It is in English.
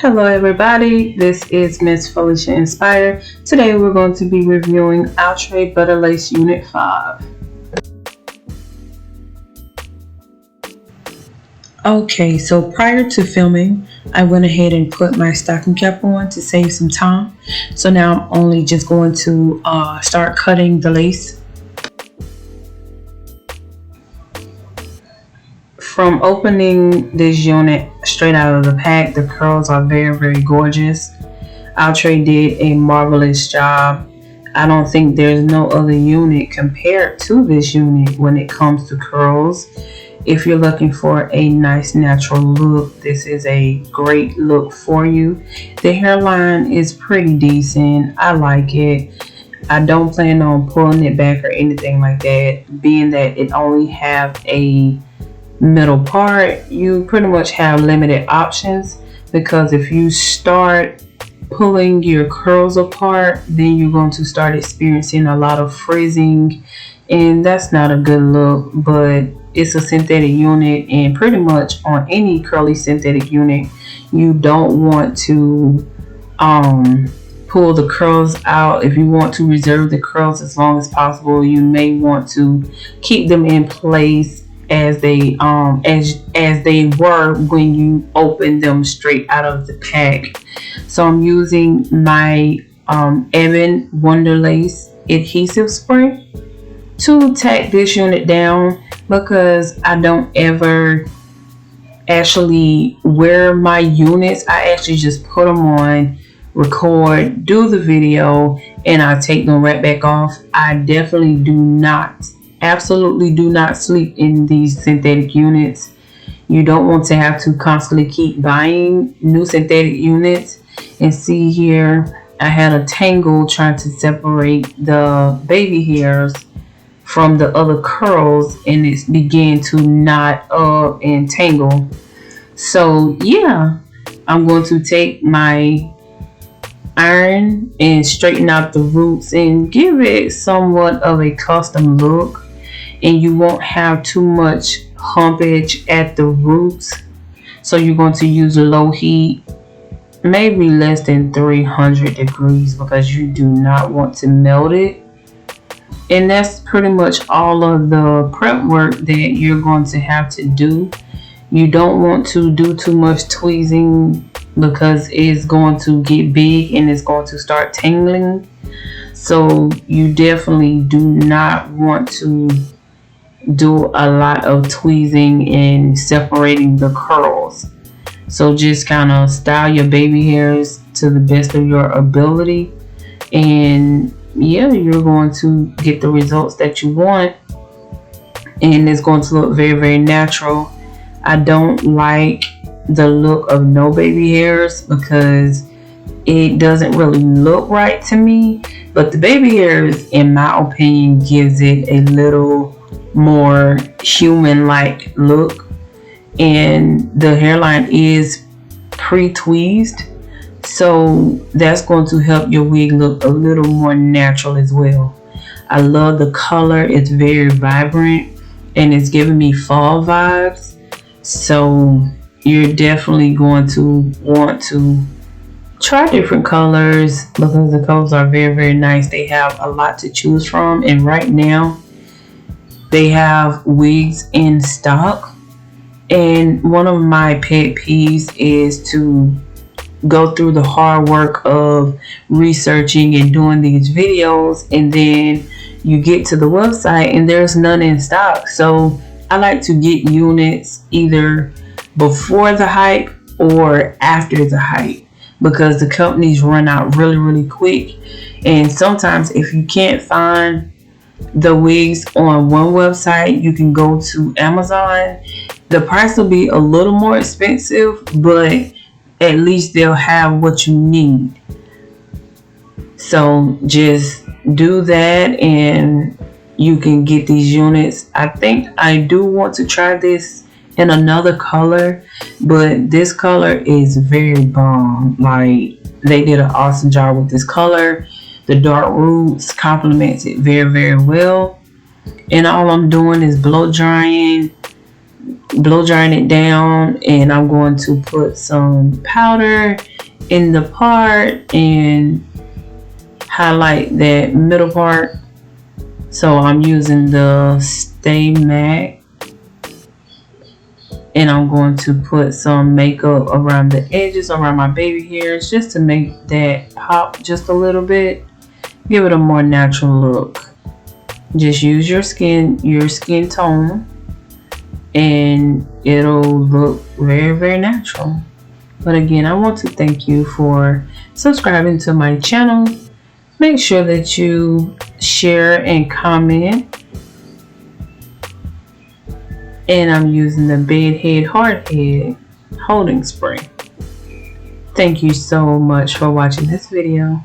Hello everybody, this is Miss Felicia Inspire. Today we're going to be reviewing Outre Butta Lace Unit 5. Okay, so prior to filming, I went ahead and put my stocking cap on to save some time. So now I'm only just going to start cutting the lace. From opening this unit straight out of the pack, the curls are very gorgeous. Outre did a marvelous job. I don't think there's no other unit compared to this unit when it comes to curls. If you're looking for a nice natural look, this is a great look for you. The hairline is pretty decent. I like it. I don't plan on pulling it back or anything like that, being that it only have a middle part. You pretty much have limited options, because if you start pulling your curls apart, then you're going to start experiencing a lot of frizzing, and that's not a good look. But it's a synthetic unit, and pretty much on any curly synthetic unit, you don't want to pull the curls out. If you want to reserve the curls as long as possible, you may want to keep them in place as they were when you open them straight out of the pack. So I'm using my Ebin Wonder Lace adhesive spray to tack this unit down, because I don't ever actually wear my units. I actually just put them on, record, do the video, and I take them right back off. I definitely do not, absolutely do not sleep in these synthetic units. You don't want to have to constantly keep buying new synthetic units. And see here, I had a tangle trying to separate the baby hairs from the other curls, and it began to knot up and tangle. So yeah, I'm going to take my iron and straighten out the roots and give it somewhat of a custom look, and you won't have too much humpage at the roots. So you're going to use low heat, maybe less than 300 degrees, because you do not want to melt it. And that's pretty much all of the prep work that you're going to have to do. You don't want to do too much tweezing, because it's going to get big and it's going to start tangling. So you definitely do not want to do a lot of tweezing and separating the curls. So just kind of style your baby hairs to the best of your ability, and yeah, you're going to get the results that you want, and it's going to look very natural. I don't like the look of no baby hairs, because it doesn't really look right to me. But the baby hairs, in my opinion, gives it a little more human-like look, and the hairline is pre-tweezed, so that's going to help your wig look a little more natural as well. I love the color. It's very vibrant and it's giving me fall vibes. So you're definitely going to want to try different colors, because the colors are very nice. They have a lot to choose from, and right now they have wigs in stock. And one of my pet peeves is to go through the hard work of researching and doing these videos, and then you get to the website and there's none in stock. So I like to get units either before the hype or after the hype, because the companies run out really quick. And sometimes if you can't find the wigs on one website, you can go to Amazon. The price will be a little more expensive, but at least they'll have what you need. So just do that and you can get these units. I think I do want to try this in another color, but this color is very bomb. Like, they did an awesome job with this color. The dark roots complements it very well. And all I'm doing is blow drying blow drying it down, and I'm going to put some powder in the part and highlight that middle part. So I'm using the Stay Matte, and I'm going to put some makeup around the edges, around my baby hairs, just to make that pop just a little bit, give it a more natural look. Just use your skin tone, and it'll look very, very natural. But again, I want to thank you for subscribing to my channel. Make sure that you share and comment. And I'm using the Bed Head Hard Head holding spray. Thank you so much for watching this video.